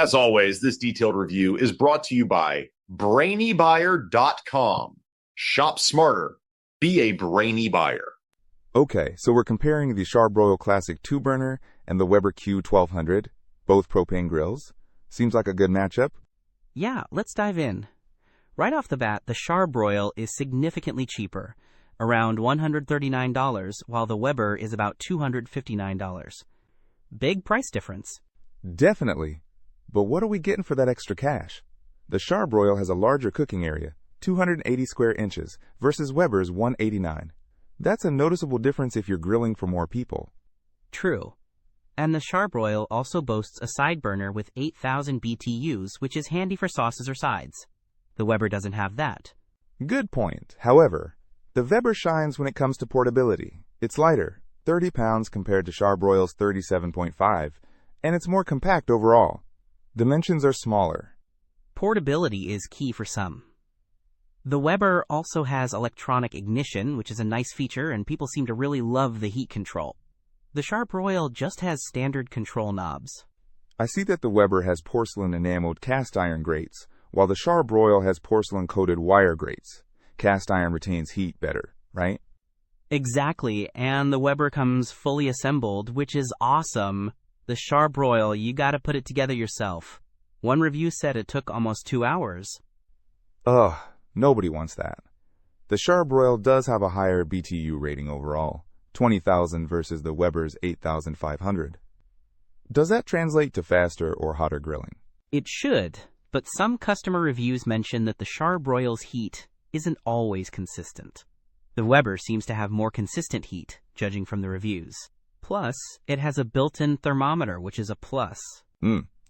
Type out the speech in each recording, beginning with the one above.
As always, this detailed review is brought to you by BrainyBuyer.com. Shop smarter. Be a brainy buyer. Okay, so we're comparing the Charbroil Classic 2-burner and the Weber Q1200, both propane grills. Seems like a good matchup. Yeah, let's dive in. Right off the bat, the Charbroil is significantly cheaper, around $139, while the Weber is about $259. Big price difference. Definitely. But what are we getting for that extra cash? The Charbroil has a larger cooking area, 280 square inches, versus Weber's 189. That's a noticeable difference if you're grilling for more people. True. And the Charbroil also boasts a side burner with 8,000 BTUs, which is handy for sauces or sides. The Weber doesn't have that. Good point. However, the Weber shines when it comes to portability. It's lighter, 30 pounds compared to Charbroil's 37.5, and it's more compact overall. Dimensions are smaller. Portability is key for some. The Weber also has electronic ignition, which is a nice feature, and people seem to really love the heat control. The Charbroil just has standard control knobs. I see that the Weber has porcelain-enameled cast iron grates, while the Charbroil has porcelain-coated wire grates. Cast iron retains heat better, right? Exactly, and the Weber comes fully assembled, which is awesome. The Charbroil, you gotta put it together yourself. One review said it took almost 2 hours. Ugh, nobody wants that. The Charbroil does have a higher BTU rating overall, 20,000 versus the Weber's 8,500. Does that translate to faster or hotter grilling? It should, but some customer reviews mention that the Charbroil's heat isn't always consistent. The Weber seems to have more consistent heat, judging from the reviews. Plus, it has a built-in thermometer, which is a plus.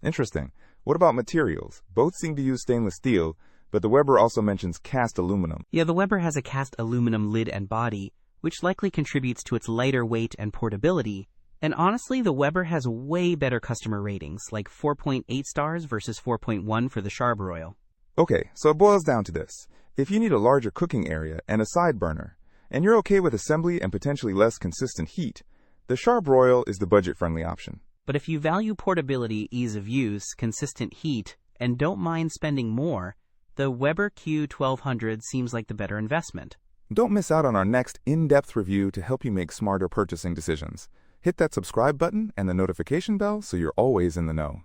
Interesting. What about materials? Both seem to use stainless steel, but the Weber also mentions cast aluminum. Yeah, the Weber has a cast aluminum lid and body, which likely contributes to its lighter weight and portability. And honestly, the Weber has way better customer ratings, like 4.8 stars versus 4.1 for the Charbroil. Okay, so it boils down to this. If you need a larger cooking area and a side burner, and you're okay with assembly and potentially less consistent heat, the Charbroil is the budget-friendly option. But if you value portability, ease of use, consistent heat, and don't mind spending more, the Weber Q1200 seems like the better investment. Don't miss out on our next in-depth review to help you make smarter purchasing decisions. Hit that subscribe button and the notification bell so you're always in the know.